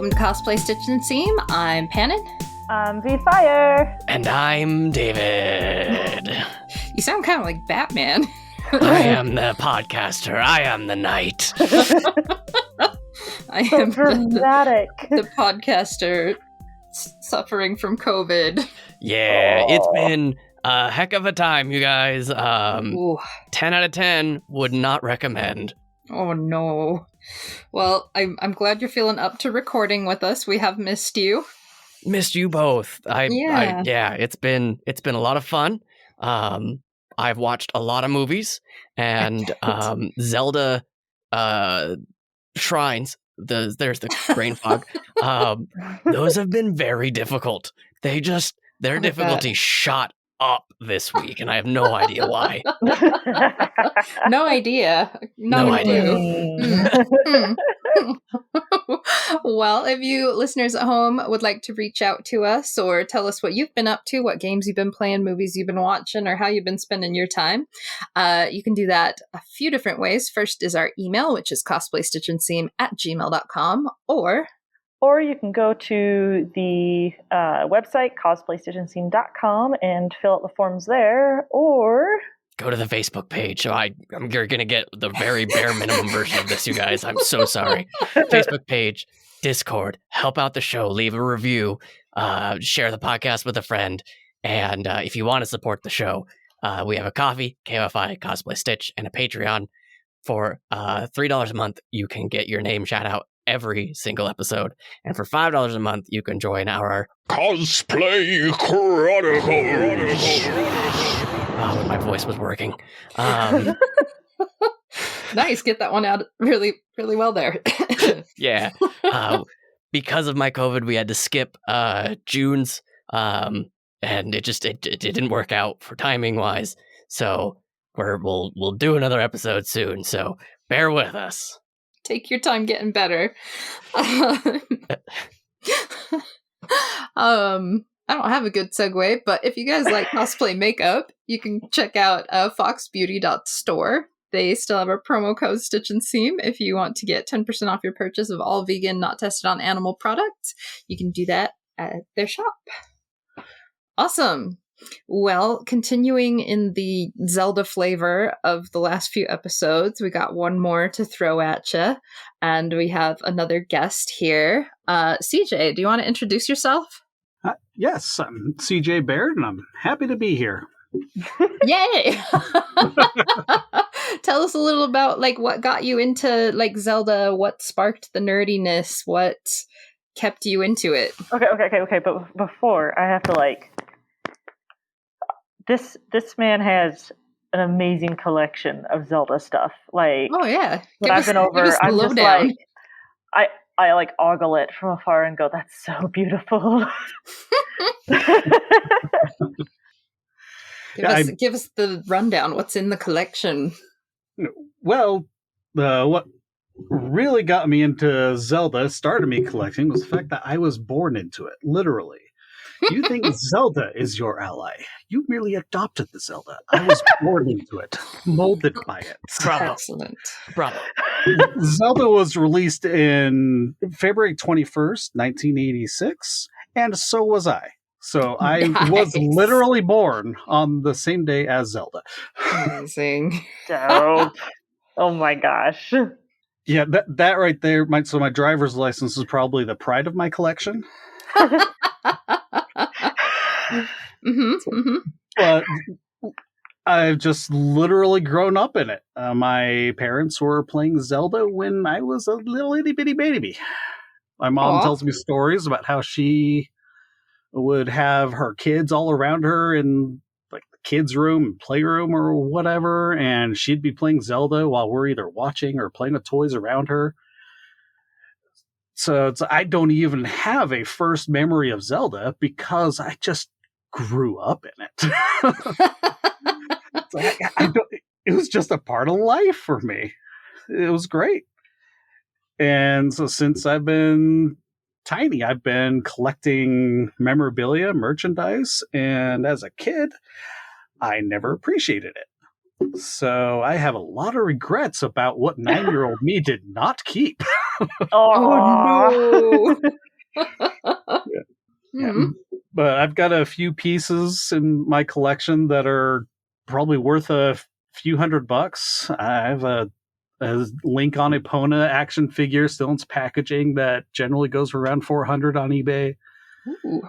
welcome to Cosplay Stitch and Seam. I'm Pannon. I'm V-Fire. And I'm David. You sound kind of like Batman. I am the podcaster. I am the knight. I So am dramatic. the podcaster suffering from COVID. Yeah, It's been a heck of a time, you guys. 10 out of 10 would not recommend. Oh no. Well, I'm glad you're feeling up to recording with us. We have missed you. Missed you both. It's been a lot of fun. I've watched a lot of movies and Zelda shrines. There's the brain fog. Those have been very difficult. Their difficulty shot up this week, and I have no idea why. No idea. No idea. Well, if you listeners at home would like to reach out to us or tell us what you've been up to, what games you've been playing, movies you've been watching, or how you've been spending your time, you can do that a few different ways. First is our email, which is cosplaystitchandseam@gmail.com, Or you can go to the website, cosplaystitchandscene.com, and fill out the forms there, or... Go to the Facebook page. So you're going to get the very bare minimum version of this, you guys. I'm so sorry. Facebook page, Discord, help out the show, leave a review, share the podcast with a friend. And if you want to support the show, we have a Ko-fi, KFI, Cosplay Stitch, and a Patreon. For $3 a month, you can get your name shout out every single episode. And for $5 a month, you can join our Cosplay Chronicles. Oh, my voice was working. Nice, get that one out really, really well there. Yeah. Because of my COVID, we had to skip June's, and it didn't work out for timing wise. So we'll do another episode soon. So bear with us. Take your time getting better. I don't have a good segue, but if you guys like cosplay makeup, you can check out foxbeauty.store. They still have a promo code Stitch and Seam if you want to get 10% off your purchase of all vegan, not tested on animal products. You can do that at their shop. Awesome. Well, continuing in the Zelda flavor of the last few episodes, we got one more to throw at you, and we have another guest here. CJ, do you want to introduce yourself? Yes, I'm CJ Baird, and I'm happy to be here. Yay! Tell us a little about what got you into Zelda, what sparked the nerdiness, what kept you into it. Okay. But before, I have to this man has an amazing collection of Zelda stuff. Oh yeah, when I've been over, I'm just down. I ogle it from afar and go, "That's so beautiful." Give us the rundown. What's in the collection? Well, what really got me into Zelda, started me collecting, was the fact that I was born into it, literally. You think Zelda is your ally. You merely adopted the Zelda. I was born into it, molded by it. Bravo. Excellent. Bravo. Zelda was released in February 21st, 1986, and so was I. So I was literally born on the same day as Zelda. Amazing. Dope. Oh my gosh. Yeah, that right there. My driver's license is probably the pride of my collection. But I've just literally grown up in it. My parents were playing Zelda when I was a little itty bitty baby. My mom tells me stories about how she would have her kids all around her in the kids' room and playroom or whatever, and she'd be playing Zelda while we're either watching or playing with toys around her. So I don't even have a first memory of Zelda because I just grew up in it. It was just a part of life for me. It was great. And so since I've been tiny, I've been collecting memorabilia, merchandise, and as a kid, I never appreciated it. So I have a lot of regrets about what 9-year-old me did not keep. Oh no. Yeah. Mhm. But I've got a few pieces in my collection that are probably worth a few $100. I have a Link on Epona action figure still in its packaging that generally goes for around $400 on eBay. Ooh.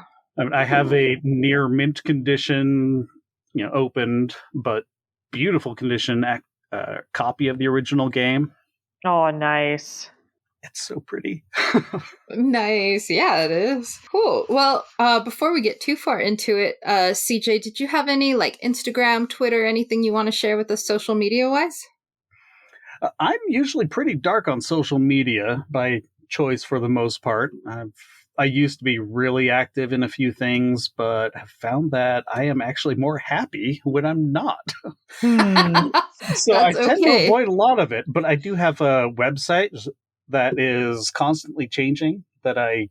I have a near mint condition, opened but beautiful condition copy of the original game. Oh, nice. It's so pretty. Nice. Yeah, it is. Cool. Well, before we get too far into it, CJ, did you have any like Instagram, Twitter, anything you want to share with us social media wise? I'm usually pretty dark on social media by choice for the most part. I used to be really active in a few things, but have found that I am actually more happy when I'm not. So I That's tend to okay. avoid a lot of it, but I do have a website that is constantly changing that I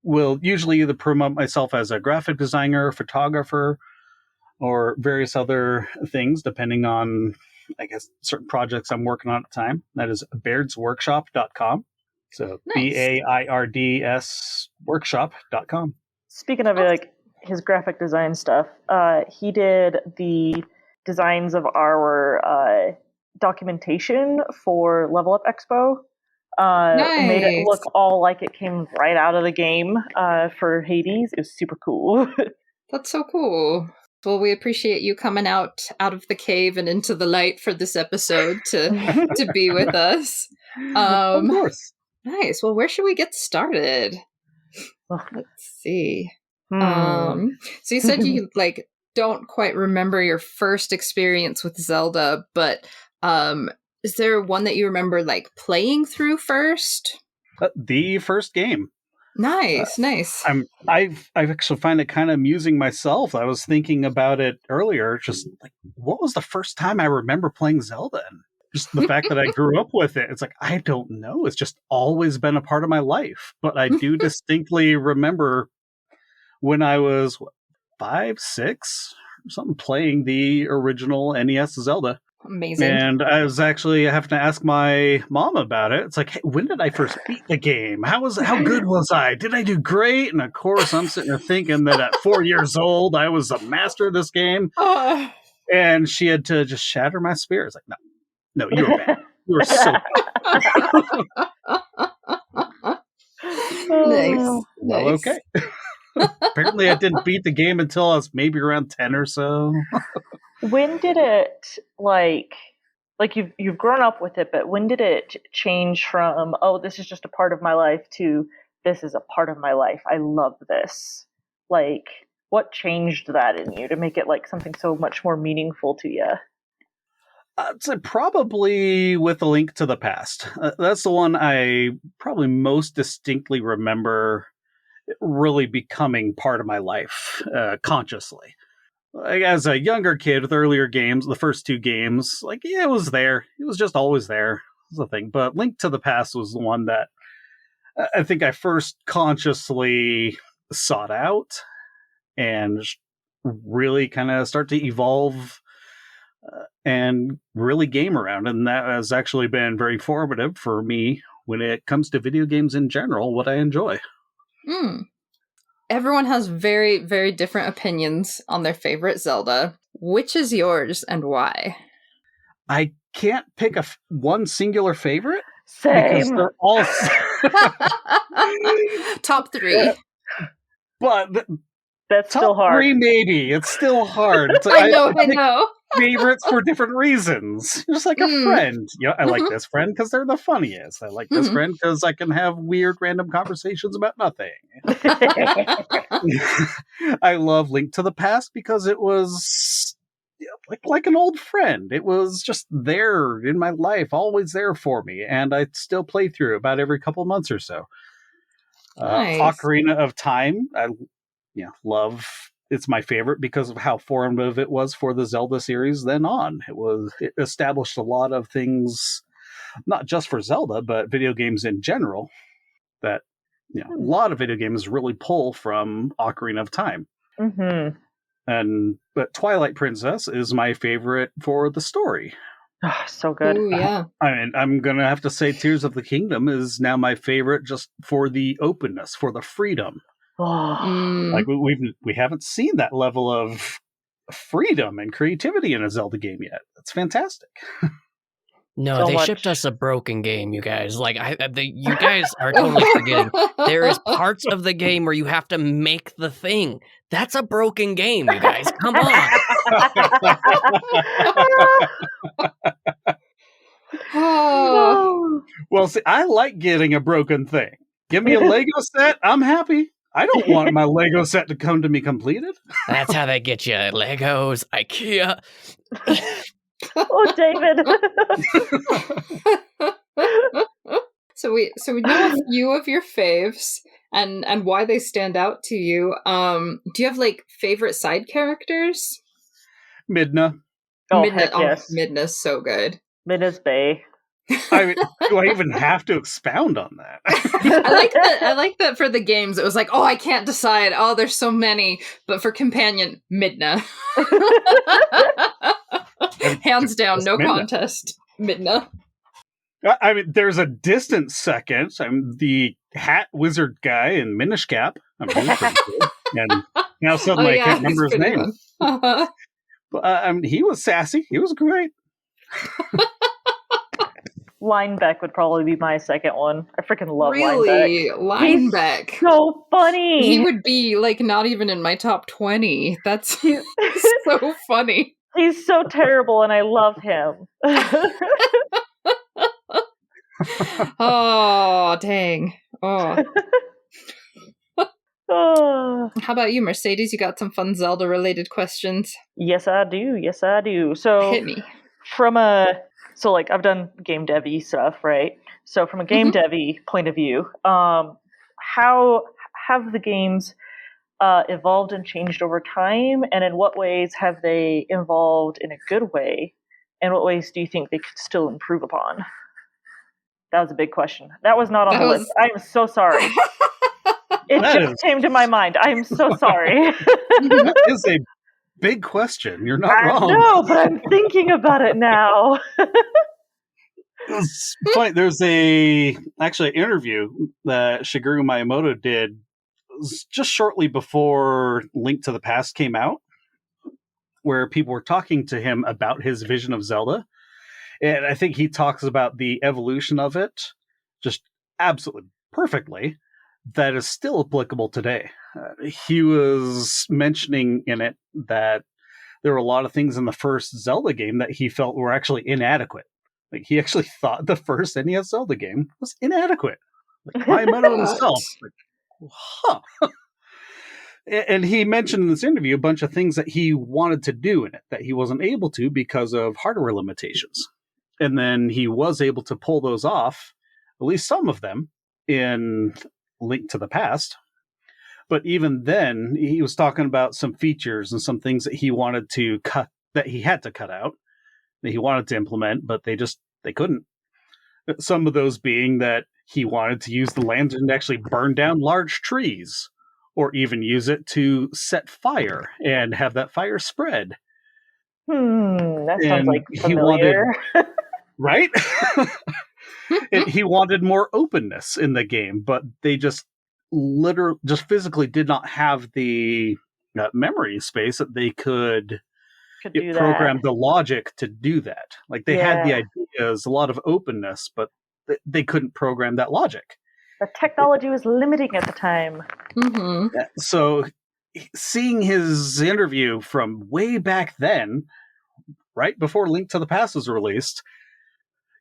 will usually either promote myself as a graphic designer, photographer, or various other things, depending on, I guess, certain projects I'm working on at the time. That is beardsworkshop.com. So Nice. BAIRDS workshop.com. Speaking of like his graphic design stuff, he did the designs of our documentation for Level Up Expo. Made it Nice. look all like it came right out of the game for Hades. It was super cool. That's so cool. Well, we appreciate you coming out of the cave and into the light for this episode to be with us. Of course. Nice. Well, where should we get started? Let's see. So you said you like don't quite remember your first experience with Zelda, but is there one that you remember like playing through first? The first game. Nice. I actually find it kind of amusing myself. I was thinking about it earlier, just like, what was the first time I remember playing Zelda? And just the fact that I grew up with it, it's like, I don't know. It's just always been a part of my life. But I do distinctly remember when I was 5, 6, or something, playing the original NES Zelda. Amazing. And I was actually having to ask my mom about it. It's like, hey, when did I first beat the game? How good was I? Did I do great? And of course, I'm sitting there thinking that at 4 years old, I was a master of this game. And she had to just shatter my spirit. It's like, no, you were bad. You were so bad. Nice. Well, okay. Apparently, I didn't beat the game until I was maybe around 10 or so. When did it like you've grown up with it, but when did it change from, oh, this is just a part of my life, to this is a part of my life, I love this? Like, what changed that in you to make it like something so much more meaningful to you? I'd say probably with A Link to the Past. That's the one I probably most distinctly remember really becoming part of my life consciously. Like, as a younger kid with earlier games, the first 2 games, like, yeah, it was there. It was just always there. It was the thing. But Link to the Past was the one that I think I first consciously sought out and really kind of start to evolve and really game around. And that has actually been very formative for me when it comes to video games in general, what I enjoy. Everyone has very, very different opinions on their favorite Zelda. Which is yours and why? I can't pick one singular favorite. Same. Because they're all top 3. But that's still hard. 3, maybe. It's still hard. It's like, I know. Favorites for different reasons. Just like a friend. I like this friend because they're the funniest. I like this friend because I can have weird random conversations about nothing. I love Link to the Past because it was like an old friend. It was just there in my life, always there for me, and I still play through about every couple months or so. Nice. Ocarina of Time, I love. It's my favorite because of how formative it was for the Zelda series then on. It established a lot of things, not just for Zelda, but video games in general, that a lot of video games really pull from Ocarina of Time. Mm-hmm. But Twilight Princess is my favorite for the story. So good. Ooh, yeah. I mean, I'm going to have to say Tears of the Kingdom is now my favorite just for the openness, for the freedom. Like we haven't seen that level of freedom and creativity in a Zelda game yet. That's fantastic. No, So they much. shipped us a broken game, you guys. Like, you guys are totally forgetting. There is parts of the game where you have to make the thing. That's a broken game, you guys. Come on. Oh. Well, see, I like getting a broken thing. Give me a Lego set, I'm happy. I don't want my Lego set to come to me completed. That's how they get you. Legos, IKEA. Oh, David. So we know a few of your faves and why they stand out to you. Do you have like favorite side characters? Midna. Oh, Midna, heck yes. Midna's so good. Midna's Bay. I mean, do I even have to expound on that? I like that for the games. It was like, oh, I can't decide. Oh, there's so many. But for companion, Midna. Hands down, no Midna. Contest. Midna. I mean, there's a distant second. I'm the hat wizard guy in Minish Cap. I'm pretty cool. And now suddenly I can't remember his name. But, I mean, he was sassy. He was great. Linebeck would probably be my second one. I freaking love really? Linebeck. Linebeck. He's so funny. He would be like not even in my top 20. That's so funny. He's so terrible and I love him. Oh, dang. Oh. How about you, Mercedes? You got some fun Zelda related questions? Yes, I do. So hit me. So like I've done game devy stuff, right? So from a game devy point of view, how have the games evolved and changed over time, and in what ways have they evolved in a good way, and what ways do you think they could still improve upon? That was a big question. That was not on the list. I'm so sorry. It just came to my mind. I'm so sorry. That is a big question. You're not wrong. No, but I'm thinking about it now. It's funny. There's actually an interview that Shigeru Miyamoto did just shortly before Link to the Past came out, where people were talking to him about his vision of Zelda. And I think he talks about the evolution of it just absolutely perfectly. That is still applicable today. He was mentioning in it that there were a lot of things in the first Zelda game that he felt were actually inadequate. Like, he actually thought the first NES Zelda game was inadequate. Like, Miyamoto himself. Like, huh. And he mentioned in this interview a bunch of things that he wanted to do in it that he wasn't able to because of hardware limitations. And then he was able to pull those off, at least some of them, in Link to the Past. But even then, he was talking about some features and some things that he wanted to cut, that he had to cut out, that he wanted to implement, but they couldn't. Some of those being that he wanted to use the lantern to actually burn down large trees, or even use it to set fire and have that fire spread. That sounds like familiar. Right? He wanted more openness in the game, but they just physically did not have the memory space that they could program the logic to do that. Like, they had the ideas, a lot of openness, but they couldn't program that logic. The technology was limiting at the time. So seeing his interview from way back then, right before Link to the Past was released,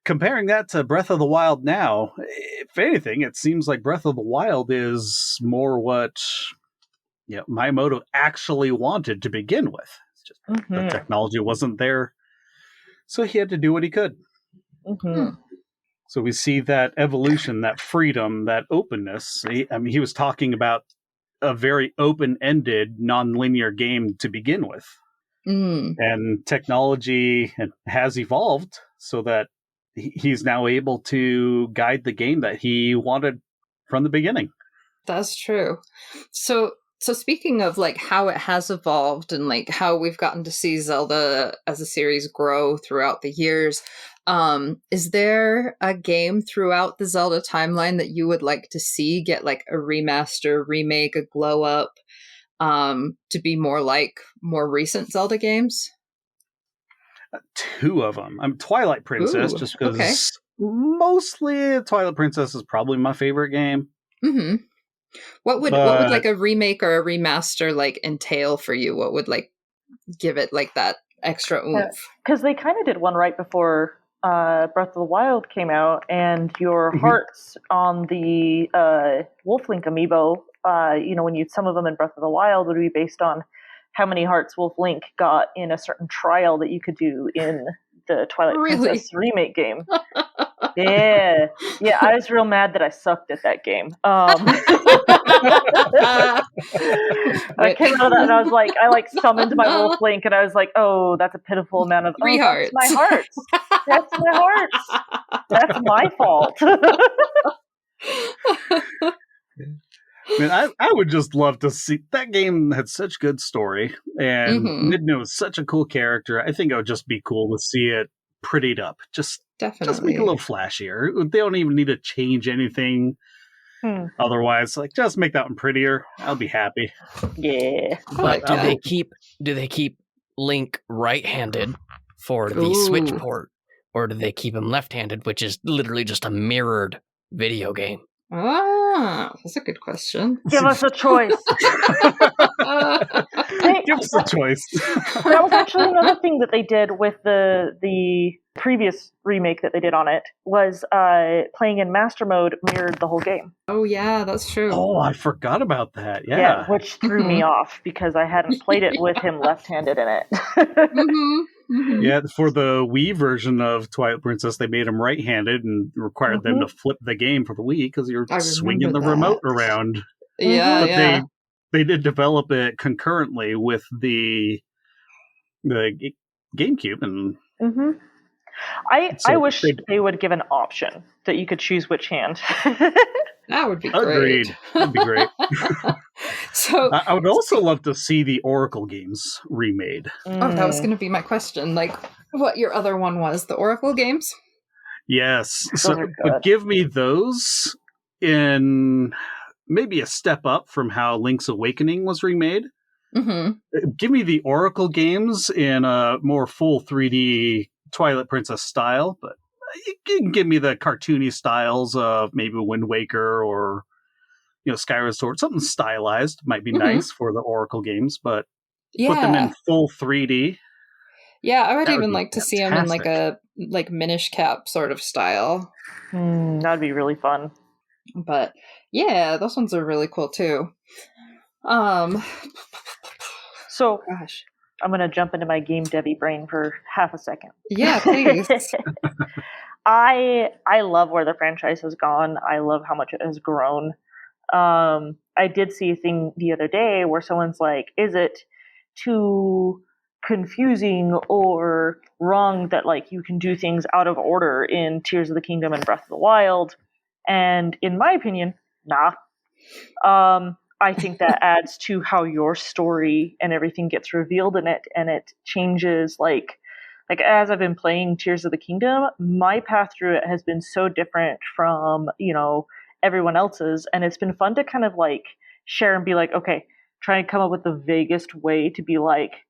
comparing that to Breath of the Wild now, if anything, it seems like Breath of the Wild is more what Miyamoto actually wanted to begin with. It's just the technology wasn't there, so he had to do what he could. So we see that evolution, that freedom, that openness. He was talking about a very open-ended, non-linear game to begin with. And technology has evolved so that he's now able to guide the game that he wanted from the beginning. That's true. So So speaking of like how it has evolved and like how we've gotten to see Zelda as a series grow throughout the years, is there a game throughout the Zelda timeline that you would like to see get like a remaster, remake, a glow up, to be more like more recent Zelda games? 2 of them. I'm Twilight Princess, Ooh, just because okay. mostly Twilight Princess is probably my favorite game. Mm-hmm. What would But like a remake or a remaster like entail for you? What would like give it like that extra oomph? Because they kind of did one right before Breath of the Wild came out, and your hearts on the Wolf Link amiibo, when some of them in Breath of the Wild would be based on how many hearts Wolf Link got in a certain trial that you could do in the Twilight Princess remake game. Yeah, I was real mad that I sucked at that game. I came out of that and I was like, I summoned my Wolf Link and I was like, oh, that's a pitiful amount of 3 hearts. That's my hearts. That's my hearts. That's my fault. Man, I would just love to see that game. Had such good story, and Midna was such a cool character. I think it would just be cool to see it prettied up. Just make it a little flashier. They don't even need to change anything. Otherwise, just make that one prettier. I'll be happy. Yeah. But do they keep Link right-handed for the Switch port, or do they keep him left-handed, which is literally just a mirrored video game? That's a good question. Give us a choice. Give us a choice. That was actually another thing that they did with the previous remake that they did on it, was playing in master mode mirrored the whole game. Oh yeah, that's true. Oh, I forgot about that. Yeah, which threw me off because I hadn't played it with him left-handed in it. Yeah, for the Wii version of Twilight Princess, they made him right-handed and required them to flip the game for the Wii because you're swinging the remote around. Yeah, but they did develop it concurrently with the GameCube, and I wish they would give an option that you could choose which hand. That would be great. Agreed. That'd be great. So I would also love to see the Oracle games remade. Oh, that was going to be my question. Like, what your other one was, the Oracle games? Yes. But give me those in maybe a step up from how Link's Awakening was remade. Give me the Oracle games in a more full 3D Twilight Princess style, but you can give me the cartoony styles of maybe Wind Waker or Skyward Sword. Something stylized might be nice for the Oracle games, but put them in full 3D. Yeah, I would even like to see them in like a Minish Cap sort of style. That'd be really fun. But yeah, those ones are really cool too. So, gosh, I'm gonna jump into my game Debbie brain for half a second. Yeah, please. I love where the franchise has gone. I love how much it has grown. I did see a thing the other day where someone's like, is it too confusing or wrong that you can do things out of order in Tears of the Kingdom and Breath of the Wild? And in my opinion, nah. I think that adds to how your story and everything gets revealed in it, and it changes like as I've been playing Tears of the Kingdom, my path through it has been so different from, everyone else's, and it's been fun to kind of share and be like, okay, try and come up with the vaguest way to be like,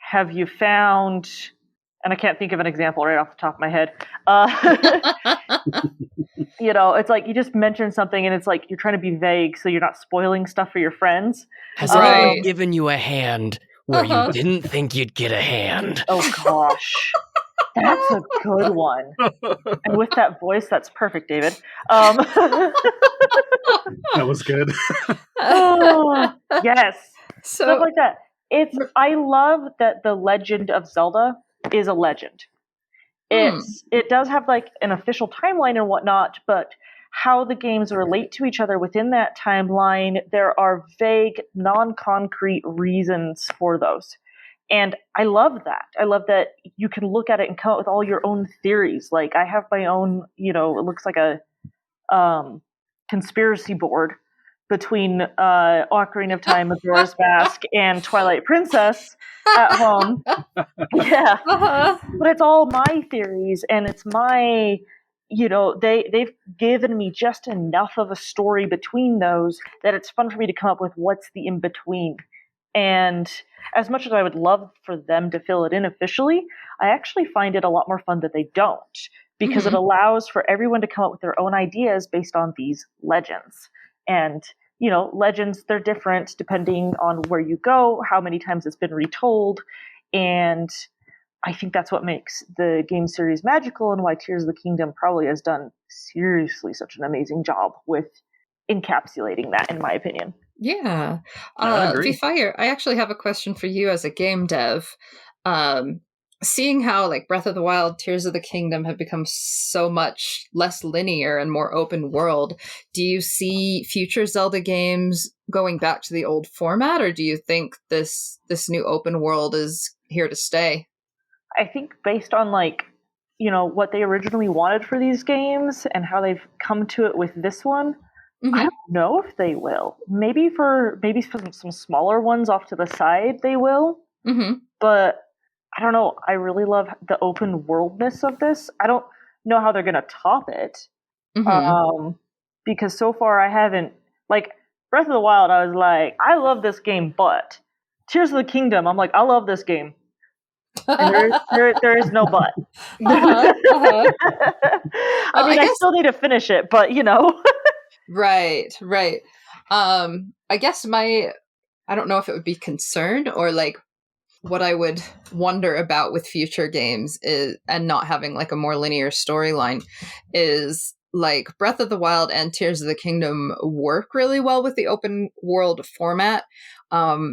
have you found, and I can't think of an example right off the top of my head. It's like you just mention something and it's like you're trying to be vague so you're not spoiling stuff for your friends. Has anyone given you a hand where you didn't think you'd get a hand? Oh gosh. That's a good one. And with that voice, that's perfect, David. That was good. Yes. Stuff like that. I love that the Legend of Zelda is a legend. It does have an official timeline and whatnot, but how the games relate to each other within that timeline, there are vague, non-concrete reasons for those. And I love that. I love that you can look at it and come up with all your own theories. Like I have my own, it looks like a conspiracy board between Ocarina of Time, Majora's Mask, and Twilight Princess at home. Yeah. But it's all my theories, and it's my, they've given me just enough of a story between those that it's fun for me to come up with what's the in-between. And as much as I would love for them to fill it in officially, I actually find it a lot more fun that they don't, because it allows for everyone to come up with their own ideas based on these legends. And, legends, they're different depending on where you go, how many times it's been retold. And I think that's what makes the game series magical, and why Tears of the Kingdom probably has done seriously such an amazing job with encapsulating that, in my opinion. Yeah. agree. I actually have a question for you as a game dev. Seeing how like Breath of the Wild, Tears of the Kingdom have become so much less linear and more open world, do you see future Zelda games going back to the old format, or do you think this new open world is here to stay? I think based on what they originally wanted for these games and how they've come to it with this one, I don't know if they will. Maybe for some smaller ones off to the side, they will. But I don't know. I really love the open worldness of this. I don't know how they're going to top it. Because so far I haven't, Breath of the Wild, I was like, I love this game, but Tears of the Kingdom, I'm like, I love this game. And there is no but. I mean, I still need to finish it, but Right. I guess I don't know if it would be concern or like what I would wonder about with future games is, and not having like a more linear storyline, is like Breath of the Wild and Tears of the Kingdom work really well with the open world format.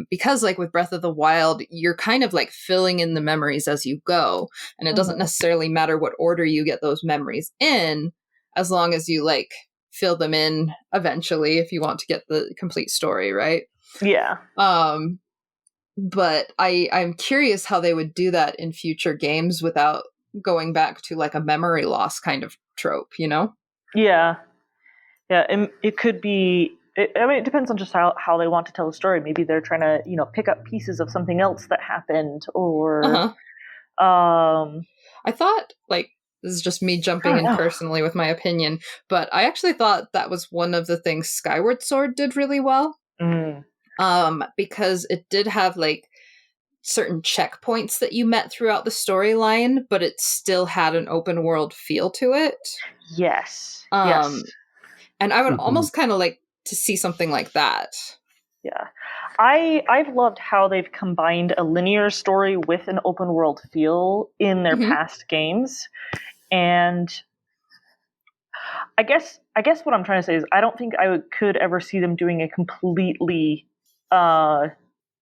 Because like with Breath of the Wild, you're kind of like filling in the memories as you go, and it doesn't necessarily matter what order you get those memories in, as long as you like fill them in eventually if you want to get the complete story, right? Yeah. But I'm curious how they would do that in future games without going back to like a memory loss kind of trope, Yeah. And it could be, it depends on just how they want to tell the story. Maybe they're trying to, pick up pieces of something else that happened, or I thought, like, this is just me jumping in personally with my opinion, but I actually thought that was one of the things Skyward Sword did really well. Because it did have like certain checkpoints that you met throughout the storyline, but it still had an open world feel to it. Yes. And I would almost kind of like to see something like that. Yeah. I've loved how they've combined a linear story with an open world feel in their past games. And I guess what I'm trying to say is I don't think I could ever see them doing a completely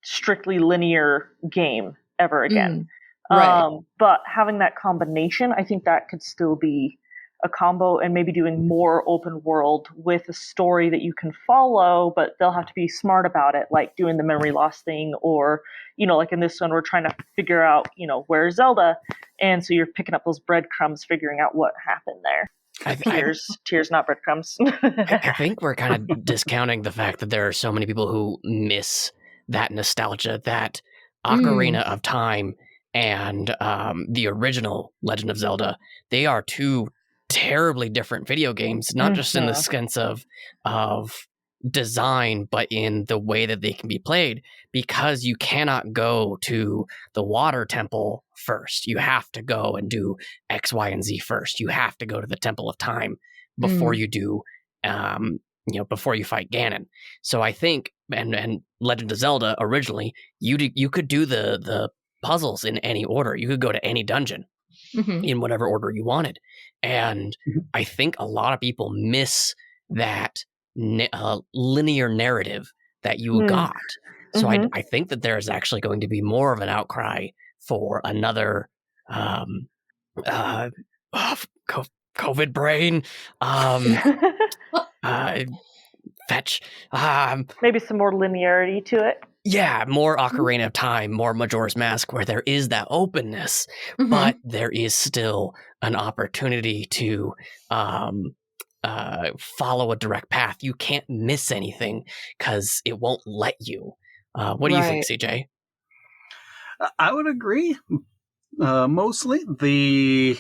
strictly linear game ever again. Right. But having that combination, I think that could still be a combo, and maybe doing more open world with a story that you can follow, but they'll have to be smart about it, like doing the memory loss thing, or, like in this one, we're trying to figure out, where's Zelda? And so you're picking up those breadcrumbs, figuring out what happened there. Tears, not breadcrumbs. I think we're kind of discounting the fact that there are so many people who miss that nostalgia, that Ocarina of Time and the original Legend of Zelda. They are two terribly different video games, not just in the sense of design, but in the way that they can be played, because you cannot go to the water temple first. You have to go and do X, Y, and Z first. You have to go to the Temple of Time before you do, before you fight Ganon. So I think, and Legend of Zelda originally, you could do the puzzles in any order. You could go to any dungeon in whatever order you wanted. And I think a lot of people miss that linear narrative that you got. So I think that there is actually going to be more of an outcry for another COVID brain fetch. Maybe some more linearity to it. Yeah, more Ocarina of Time, more Majora's Mask, where there is that openness, but there is still an opportunity to follow a direct path. You can't miss anything because it won't let you. What do you think, CJ? I would agree. Mostly the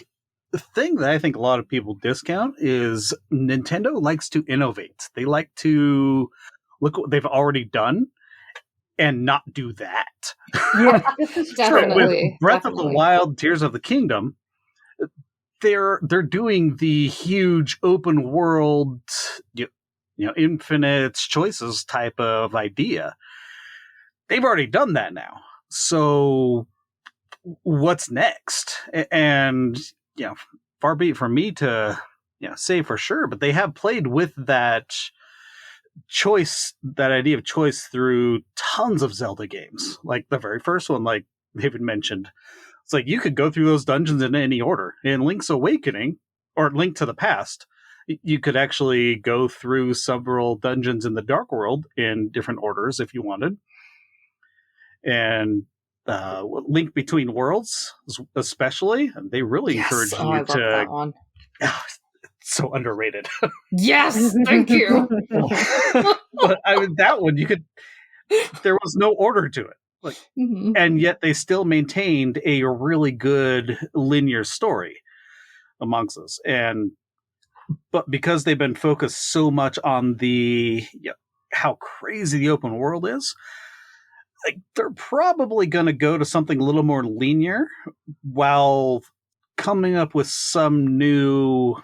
thing that I think a lot of people discount is Nintendo likes to innovate. They like to look what they've already done and not do that. Yeah, this is Definitely. With Breath of the Wild, Tears of the Kingdom, they're doing the huge open world, infinite choices type of idea. They've already done that now. So what's next? And far be it from me to say for sure, but they have played with that choice, that idea of choice, through tons of Zelda games. Like the very first one, like David mentioned, it's like you could go through those dungeons in any order. In Link's Awakening or Link to the Past, you could actually go through several dungeons in the Dark World in different orders if you wanted. And Link Between Worlds, especially, they really encourage you I love to. that one. So underrated. Yes, thank you. But I mean, that one there was no order to it, and yet they still maintained a really good linear story amongst us. But because they've been focused so much on the how crazy the open world is, like they're probably going to go to something a little more linear while coming up with some new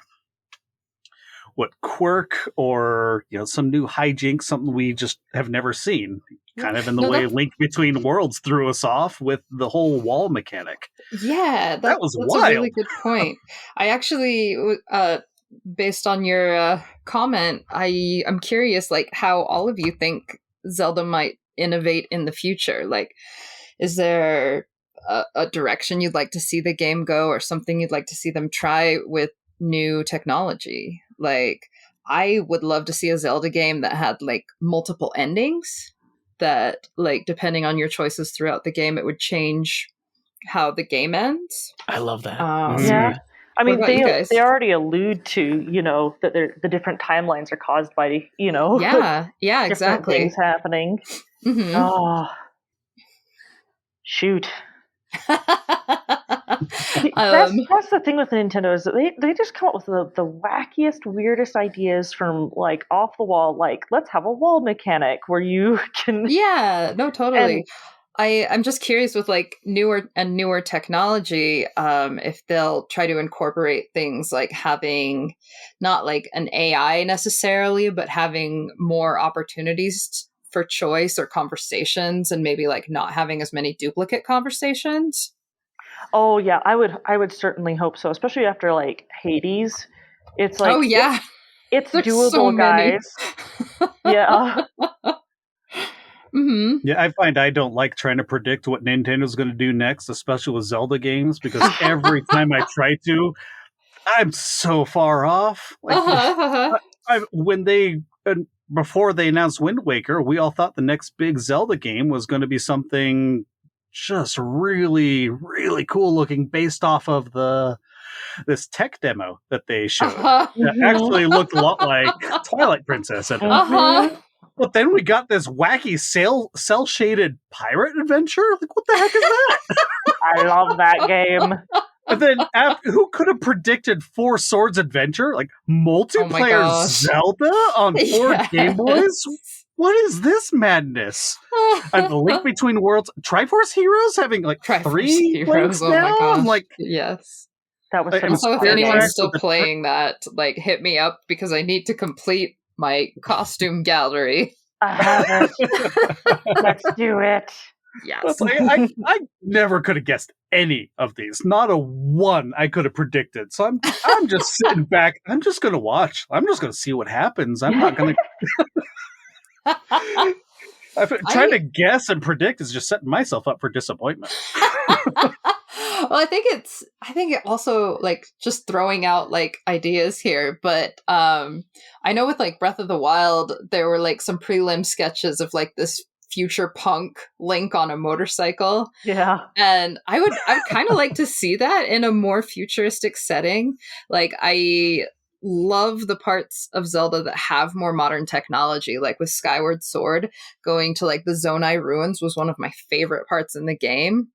quirk or some new hijinks, something we just have never seen, kind of in the way Link Between Worlds threw us off with the whole wall mechanic. Yeah, that was that's wild. A really good point. I actually, based on your comment, I'm curious, like, how all of you think Zelda might innovate in the future. Like, is there a direction you'd like to see the game go, or something you'd like to see them try with new technology? Like, I would love to see a Zelda game that had like multiple endings, that like depending on your choices throughout the game, it would change how the game ends. I love that. Yeah. I mean, they already allude to, that the different timelines are caused by, yeah, exactly, things happening. Mm-hmm. Oh, shoot. That's the thing with Nintendo, is that they just come up with the wackiest, weirdest ideas from like off the wall. Like, let's have a wall mechanic where you can. Yeah, no, totally. I'm just curious with like newer technology, if they'll try to incorporate things like having not like an AI necessarily, but having more opportunities for choice or conversations, and maybe like not having as many duplicate conversations. Oh yeah, I would certainly hope so, especially after like Hades. It's like, oh yeah, it's doable, so guys. Yeah. Mm-hmm. Yeah, I find I don't like trying to predict what Nintendo's going to do next, especially with Zelda games, because every time I try to, I'm so far off. Like, when they before they announced Wind Waker, we all thought the next big Zelda game was going to be something just really, really cool looking, based off of this tech demo that they showed. That actually looked a lot like Twilight Princess. But then we got this wacky cell-shaded pirate adventure. Like, what the heck is that? I love that game. And then, who could have predicted Four Swords Adventure? Like, multiplayer Zelda on 4 Game Boys? What is this madness? And the Link Between Worlds, Triforce Heroes having like Triforce 3 links now? My gosh. I'm like, yes. That was so if anyone's still playing that, like, hit me up, because I need to complete my costume gallery. I have it. Let's do it. Yes. Like, I never could have guessed any of these. Not a one I could have predicted. So I'm just sitting back. I'm just going to watch. I'm just going to see what happens. I'm not going to... Trying to guess and predict is just setting myself up for disappointment. Well, I think it also, like, just throwing out like ideas here, but I know with like Breath of the Wild, there were like some prelim sketches of like this future punk Link on a motorcycle. Yeah. And I'd kind of like to see that in a more futuristic setting. Like, I love the parts of Zelda that have more modern technology, like with Skyward Sword. Going to like the Zonai ruins was one of my favorite parts in the game.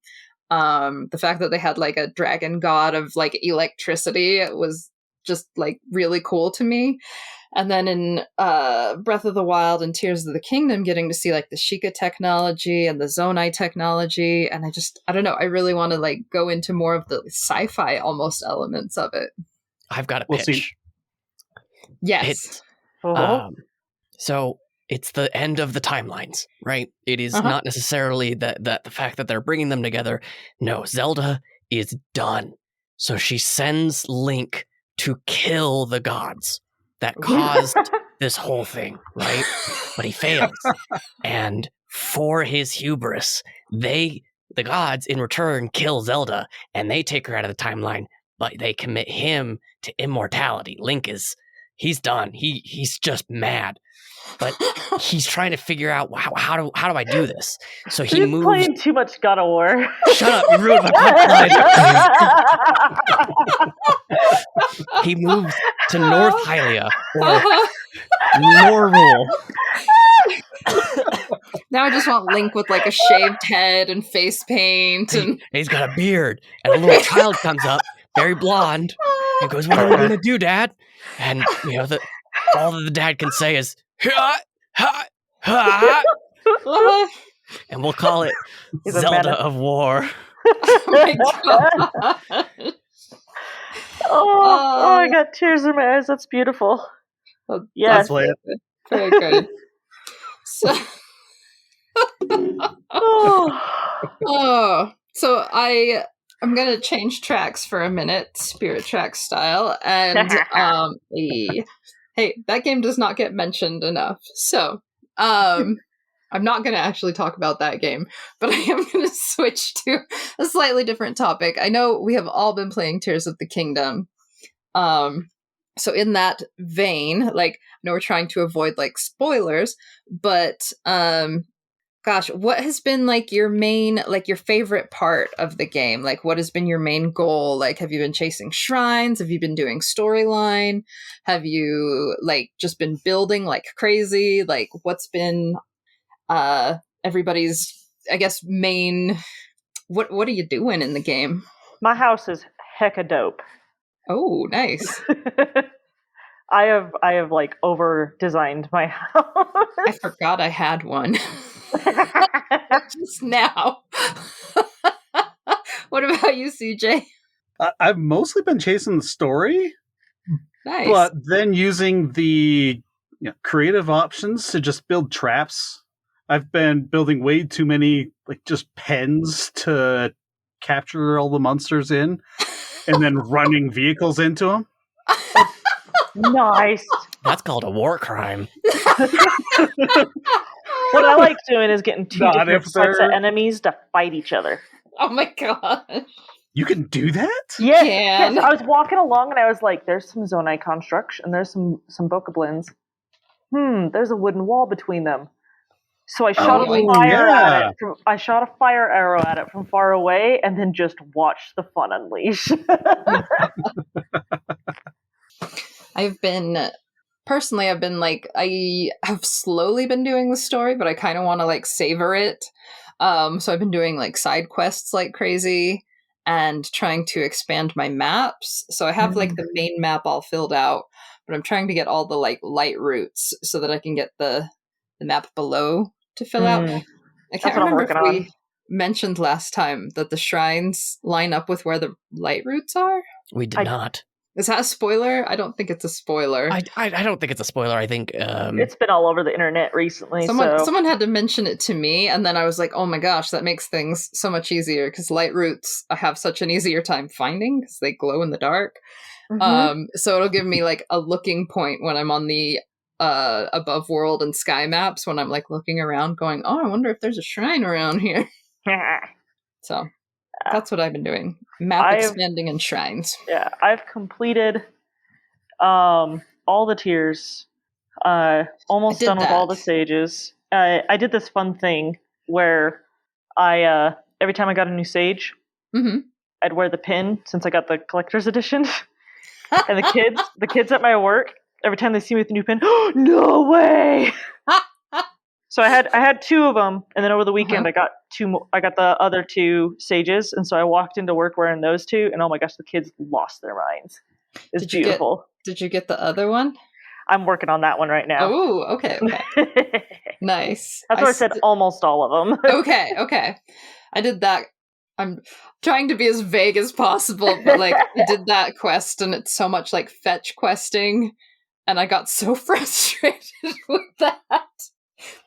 The fact that they had like a dragon god of like electricity was just like really cool to me. And then in Breath of the Wild and Tears of the Kingdom, getting to see like the Sheikah technology and the Zonai technology, and I don't know, I really want to like go into more of the sci-fi almost elements of it. I've got a We'll see. pitch. Yes. So it's the end of the timelines, right? It is not necessarily that the fact that they're bringing them together. No, Zelda is done. So she sends Link to kill the gods that caused this whole thing, right? But he fails. And for his hubris, the gods in return kill Zelda, and they take her out of the timeline, but they commit him to immortality. Link he's done. He's just mad. But he's trying to figure out how do I do this? So he moves. Playing too much God of War. Shut up! You ruined my punchline. He moves to North Hylia or Norrule. Now I just want Link with like a shaved head and face paint, and he's got a beard, and a little child comes up, very blonde, and goes, "What are we gonna do, Dad?" And all that the dad can say is, "Ha ha ha," and we'll call it Zelda of War. Oh my god. Oh, I got tears in my eyes. That's beautiful. Yes. Very good. So, so I'm gonna change tracks for a minute, Spirit Track style, and hey, that game does not get mentioned enough. So, I'm not gonna actually talk about that game, but I am gonna switch to a slightly different topic. I know we have all been playing Tears of the Kingdom. So in that vein, like, I know we're trying to avoid like spoilers, but gosh, what has been like your favorite part of the game? Like, what has been your main goal? Like, have you been chasing shrines? Have you been doing storyline? Have you like just been building like crazy? Like, what's been everybody's, I guess, main, what are you doing in the game? My house is hecka dope. Oh, nice. I have like over designed my house. I forgot I had one. Just now. What about you, CJ? I've mostly been chasing the story. Nice. But then using the creative options to just build traps. I've been building way too many like just pens to capture all the monsters in. And then running vehicles into them. Nice. That's called a war crime. What I like doing is getting two different sets of enemies to fight each other. Oh my gosh. You can do that? Yes. I was walking along and I was like, there's some Zonai construction, there's some Bokoblins. There's a wooden wall between them. So I shot a fire at it. I shot a fire arrow at it from far away, and then just watched the fun unleash. I've been like, I have slowly been doing the story, but I kind of want to like savor it. So I've been doing like side quests like crazy and trying to expand my maps. So I have like the main map all filled out, but I'm trying to get all the like light routes so that I can get the map below to fill out. I can't remember if we mentioned last time that the shrines line up with where the light routes are. We did not. Is that a spoiler? I don't think it's a spoiler. I don't think it's a spoiler. I think it's been all over the internet recently. Someone had to mention it to me, and then I was like, oh my gosh, that makes things so much easier, because light routes I have such an easier time finding because they glow in the dark. So it'll give me like a looking point when I'm on the above world and sky maps, when I'm like looking around going, oh, I wonder if there's a shrine around here. So that's what I've been doing. Expanding and shrines. Yeah, I've completed all the tiers. Almost done with all the stages. I did this fun thing where I every time I got a new sage, I'd wear the pin since I got the collector's edition. And the kids at my work, every time they see me with a new pen, no way. So I had 2 of them, and then over the weekend I got 2 more. I got the other 2 sages, and so I walked into work wearing those 2, and oh my gosh, the kids lost their minds. It's beautiful. Did you get the other one? I'm working on that one right now. Oh, okay. Nice. That's why I said almost all of them. Okay. I did that. I'm trying to be as vague as possible, but like I did that quest, and it's so much like fetch questing, and I got so frustrated with that.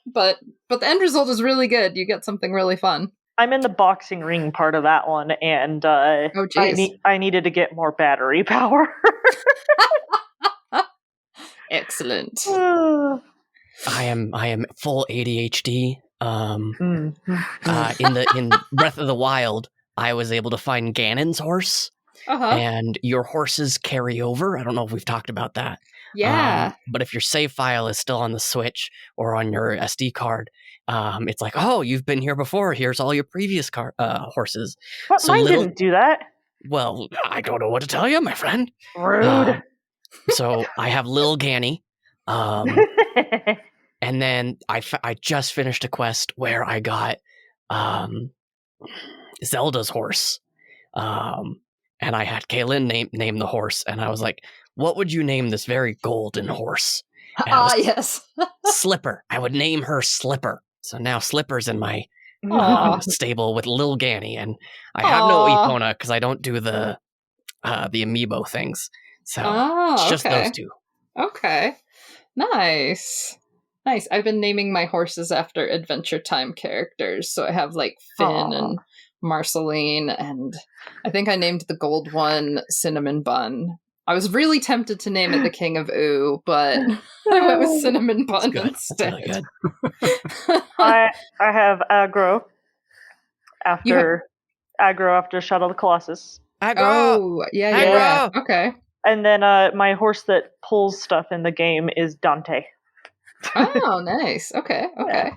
But the end result is really good. You get something really fun. I'm in the boxing ring part of that one, and I needed to get more battery power. Excellent. I am full ADHD. In Breath of the Wild, I was able to find Ganon's horse, and your horses carry over. I don't know if we've talked about that. Yeah. But if your save file is still on the Switch or on your SD card, it's like, oh, you've been here before. Here's all your previous horses. But mine didn't do that. Well, I don't know what to tell you, my friend. Rude. So I have Lil Ganny. And then I just finished a quest where I got Zelda's horse. And I had Kaylin name the horse, and I was like, what would you name this very golden horse? Yes. Slipper. I would name her Slipper. So now Slipper's in my stable with Lil Ganny, and I have no Epona because I don't do the amiibo things. So it's just those 2. Okay. Nice. I've been naming my horses after Adventure Time characters. So I have like Finn and Marceline, and I think I named the gold one Cinnamon Bun. I was really tempted to name it the King of Ooh, but I went with Cinnamon Bun instead. That's really good. I have Aggro after Shadow of the Colossus. Aggro! Oh, yeah. Okay. And then my horse that pulls stuff in the game is Dante. Oh, nice. Okay. Yeah.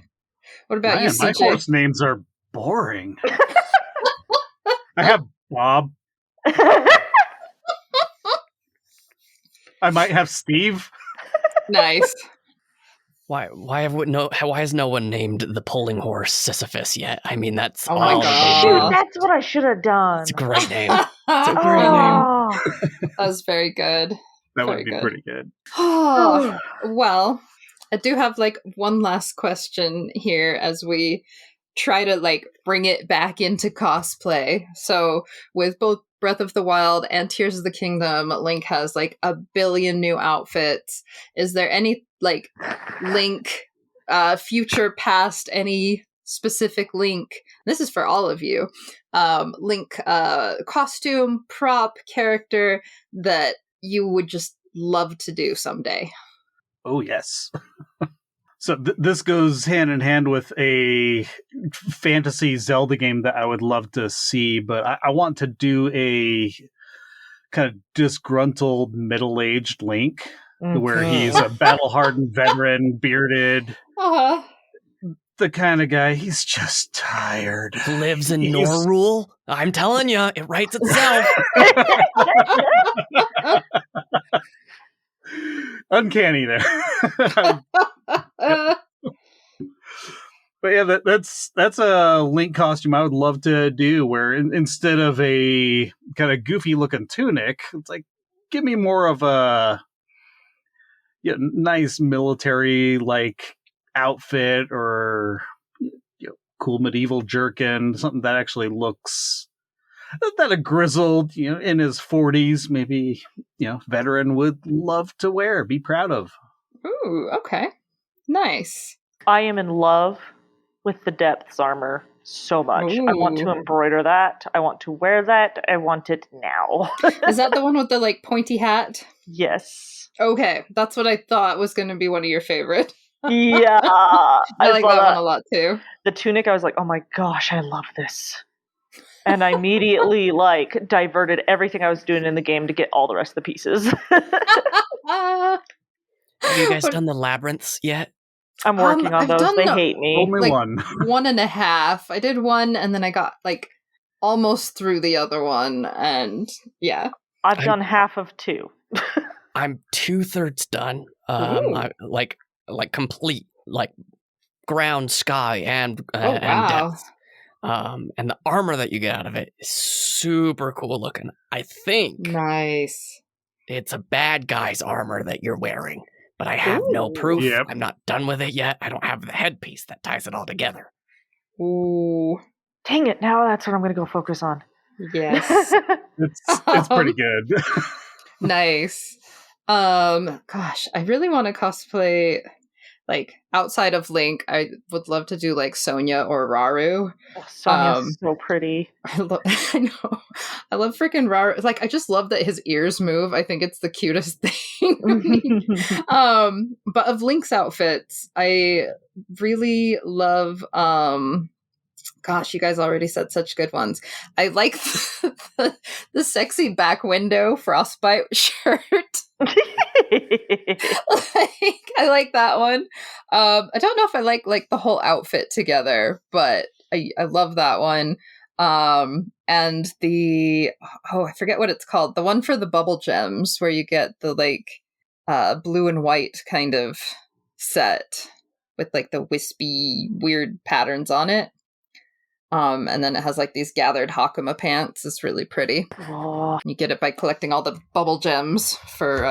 What about you, CJ? My horse names are boring. I have Bob. I might have Steve. Nice. Why has no one named the pulling horse Sisyphus yet? I mean, that's Oh my all God. they do. Dude, that's what I should have done. It's a great name. It's a great name. That was very good. That Very would be good. pretty good. Well, I do have like one last question here as we try to like bring it back into cosplay. So with both Breath of the Wild and Tears of the Kingdom, Link has like 1 billion new outfits. Is there any like Link future past, any specific Link? This is for all of you. Link costume, prop, character that you would just love to do someday. Oh, yes. So this goes hand in hand with a fantasy Zelda game that I would love to see, but I want to do a kind of disgruntled middle-aged Link, where he's a battle-hardened veteran, bearded, the kind of guy, he's just tired. Lives in Norrule. I'm telling you, it writes itself. Uncanny there. But yeah, that's a Link costume I would love to do, where instead of a kind of goofy looking tunic, it's like, give me more of a nice military like outfit, or cool medieval jerkin, something that actually looks that a grizzled, in his 40s, maybe, veteran would love to wear, be proud of. Ooh, okay. Nice. I am in love with the Depths armor so much. Ooh. I want to embroider that. I want to wear that. I want it now. Is that the one with the like pointy hat? Yes. Okay, that's what I thought was going to be one of your favorite. Yeah. I like that one a lot too. The tunic, I was like, oh my gosh, I love this. And I immediately diverted everything I was doing in the game to get all the rest of the pieces. Have you guys done the labyrinths yet? I'm working on those. They hate me. Only one. 1.5. I did one, and then I got almost through the other one, and yeah. I've done half of 2. I'm 2/3 done. Ooh. I, like complete, like ground, sky, and and wow. depths. And the armor that you get out of it is super cool looking. I think Nice. it's a bad guy's armor that you're wearing, but I have no Ooh. proof. Yep. I'm not done with it yet. I don't have the headpiece that ties it all together. Ooh. Dang it! Now that's what I'm going to go focus on. Yes. It's pretty good. Nice. Gosh, I really want to cosplay, like, outside of Link. I would love to do like Sonya or Raru. Oh, Sonya's so pretty. I know. I love freaking Raru. Like, I just love that his ears move. I think it's the cutest thing. But of Link's outfits, I really love gosh, you guys already said such good ones. I like the sexy back window frostbite shirt. Like, I like that one. I don't know if I like the whole outfit together, but I love that one. And the I forget what it's called. The one for the bubble gems where you get the like blue and white kind of set with like the wispy weird patterns on it. And then it has like these gathered Hakama pants. It's really pretty. Oh, You get it by collecting all the bubble gems for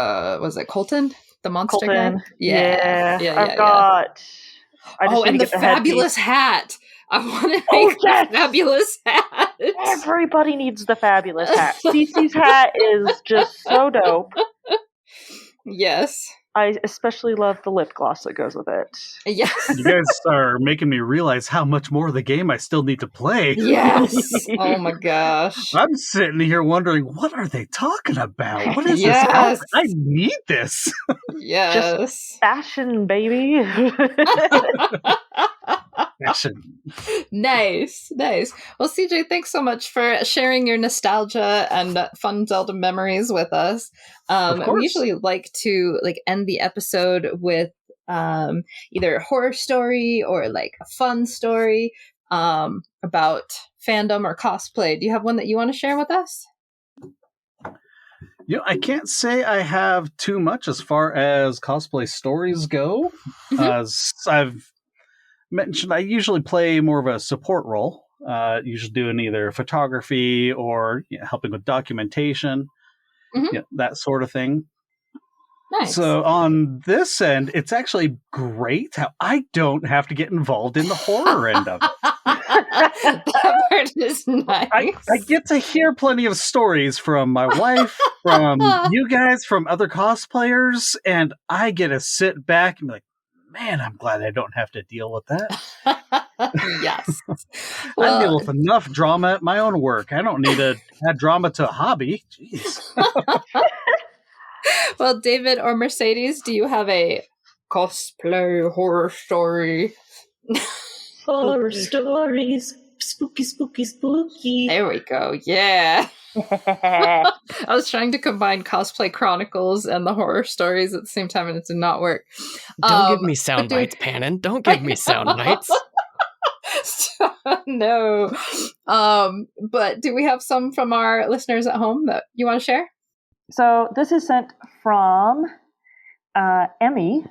was it Colton? The monster guy? Colton. Yeah. I've got. I just need and to the get fabulous hat. I want to make yes! the fabulous hat. Everybody needs the fabulous hat. Cece's hat is just so dope. Yes. I especially love the lip gloss that goes with it. Yes. You guys are making me realize how much more of the game I still need to play. Yes. Oh my gosh. I'm sitting here wondering, what are they talking about? What is Yes. this outfit? I need this. Yes. Fashion, baby. Action. Nice. Well, CJ, thanks so much for sharing your nostalgia and fun Zelda memories with us. Of course. We usually like to end the episode with either a horror story or like a fun story about fandom or cosplay. Do you have one that you want to share with us? I can't say I have too much as far as cosplay stories go. As I've mentioned, I usually play more of a support role, usually doing either photography or helping with documentation, that sort of thing. Nice. So on this end, it's actually great how I don't have to get involved in the horror end of it. That part is nice. I get to hear plenty of stories from my wife, from you guys, from other cosplayers, and I get to sit back and be like, man, I'm glad I don't have to deal with that. Yes. I deal with enough drama at my own work. I don't need to add drama to a hobby. Jeez. Well, David or Mercedes, do you have a cosplay horror story? Horror stories. Spooky, spooky, spooky. There we go. Yeah. I was trying to combine cosplay chronicles and the horror stories at the same time, and it did not work. Don't give me sound bites, Pannon. Don't give me sound bites. No. But do we have some from our listeners at home that you want to share? So this is sent from Emmy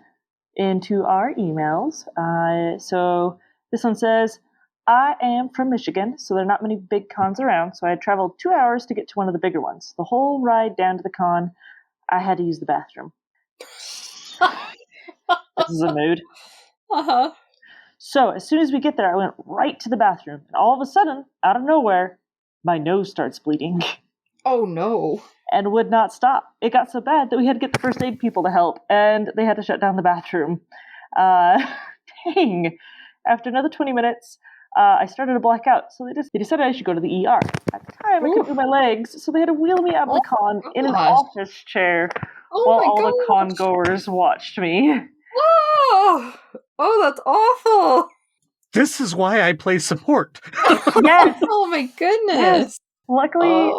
into our emails. So this one says, I am from Michigan, so there are not many big cons around, so I had traveled 2 hours to get to one of the bigger ones. The whole ride down to the con, I had to use the bathroom. This is a mood. Uh-huh. So as soon as we get there, I went right to the bathroom, and all of a sudden, out of nowhere, my nose starts bleeding. Oh, no. And would not stop. It got so bad that we had to get the first aid people to help, and they had to shut down the bathroom. Dang. After another 20 minutes, I started to black out, so they decided I should go to the ER. At the time, I couldn't move my legs, so they had to wheel me out of the con in an office chair while all the con goers watched me. Oh, that's awful. This is why I play support. Yes. Oh my goodness. Yes. Luckily,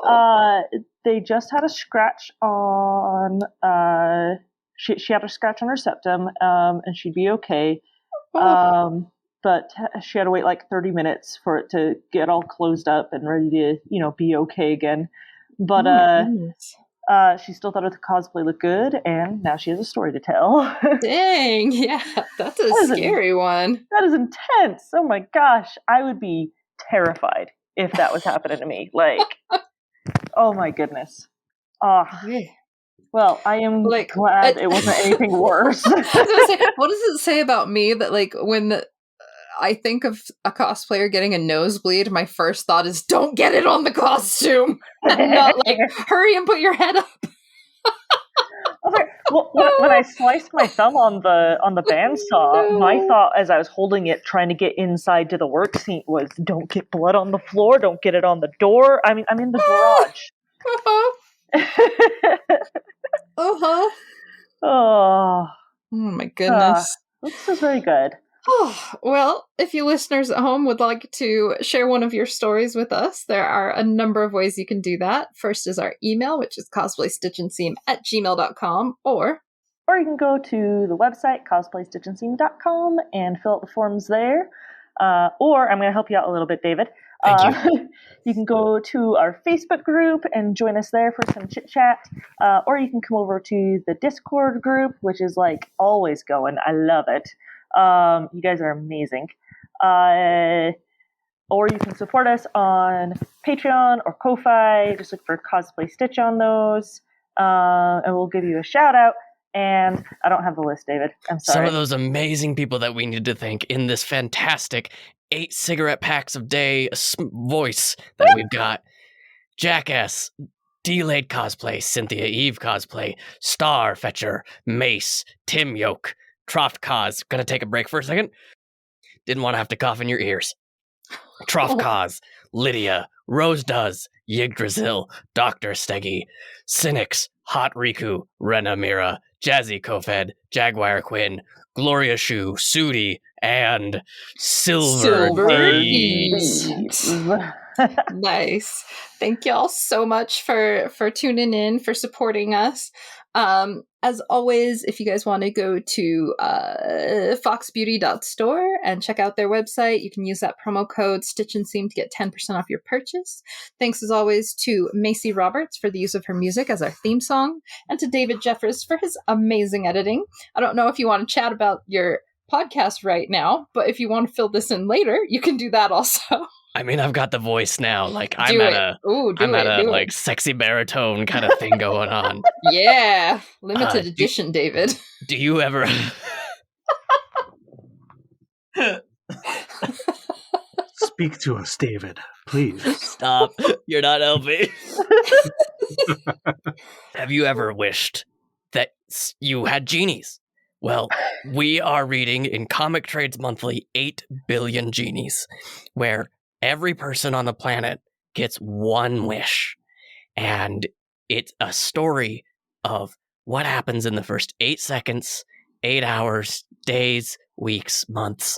they just had a scratch on. She had a scratch on her septum, and she'd be okay. But she had to wait like 30 minutes for it to get all closed up and ready to, be okay again. But She still thought the cosplay looked good, and now she has a story to tell. Dang, yeah, that's a scary one. That is intense. Oh my gosh, I would be terrified if that was happening to me. Like, oh my goodness. Okay. Well, I am glad it wasn't anything worse. I was gonna say, what does it say about me that, like, when I think of a cosplayer getting a nosebleed, my first thought is, don't get it on the costume! And not like, hurry and put your head up! Well, when I sliced my thumb on the bandsaw, my thought as I was holding it, trying to get inside to the work seat, was, don't get blood on the floor, don't get it on the door. I mean, I'm in the garage. Oh my goodness. This is very good. Well, if you listeners at home would like to share one of your stories with us, there are a number of ways you can do that. First is our email, which is cosplaystitchandseam@gmail.com, or you can go to the website, cosplaystitchandseam.com, and fill out the forms there. Or I'm going to help you out a little bit, David. Thank you. You can go to our Facebook group and join us there for some chit chat, or you can come over to the Discord group, which is like always going. I love it. You guys are amazing. Or you can support us on Patreon or Ko-Fi. Just look for Cosplay Stitch on those, and we'll give you a shout out. And I don't have the list, David. I'm sorry. Some of those amazing people that we need to thank in this fantastic 8 cigarette packs a day voice that we've got. Jackass, Delayed Cosplay, Cynthia Eve Cosplay, Star Fetcher, Mace, Tim Yoke, Troft Cos. Gonna take a break for a second. Didn't want to have to cough in your ears. Troft Cos, Lydia, Rose Does, Yggdrasil, Dr. Steggy, Cynics, Hot Riku, Rena Mira, Jazzy Kofed, Jaguar Quinn, Gloria Shu, Sudi, and Silver Deeds. Nice. Thank y'all so much for tuning in, for supporting us. As always, if you guys want to go to foxbeauty.store and check out their website, you can use that promo code Stitch and Seam to get 10% off your purchase. Thanks as always to Macy Roberts for the use of her music as our theme song, and to David Jeffers for his amazing editing. I don't know if you want to chat about your podcast right now, but if you want to fill this in later, you can do that also. I mean, I've got the voice now. Like, I'm at a sexy baritone kind of thing going on. Yeah, limited edition, David. Do you ever? Speak to us, David, please. Stop! You're not helping. Have you ever wished that you had genies? Well, we are reading in Comic Trades Monthly 8 Billion Genies, where every person on the planet gets one wish. And it's a story of what happens in the first 8 seconds, 8 hours, days, weeks, months,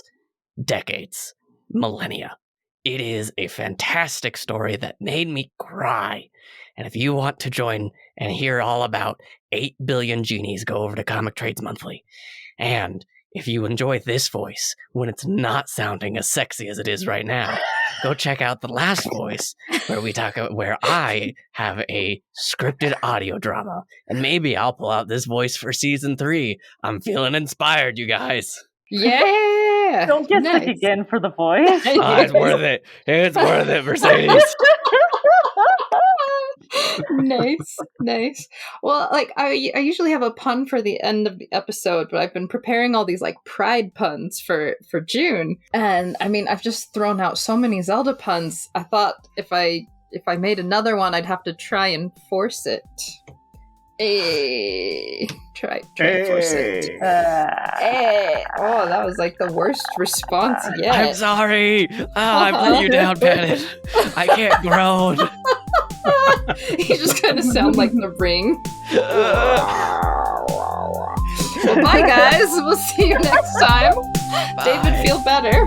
decades, millennia. It is a fantastic story that made me cry. And if you want to join and hear all about 8 billion genies, go over to Comic Trades Monthly. And if you enjoy this voice when it's not sounding as sexy as it is right now, go check out the last voice where I have a scripted audio drama. And maybe I'll pull out this voice for season 3. I'm feeling inspired, you guys. Yeah. Don't get sick again for the voice. It's worth it. It's worth it, Mercedes. Nice. Well, like I usually have a pun for the end of the episode, but I've been preparing all these like pride puns for June, and I mean I've just thrown out so many Zelda puns. I thought if I made another one, I'd have to try and force it. Try and force it. Oh, that was like the worst response yet. I'm sorry. I put you down, Bennett. I can't groan. You just kind of sound like the Ring. Well, bye guys. We'll see you next time. Bye. David, feel better.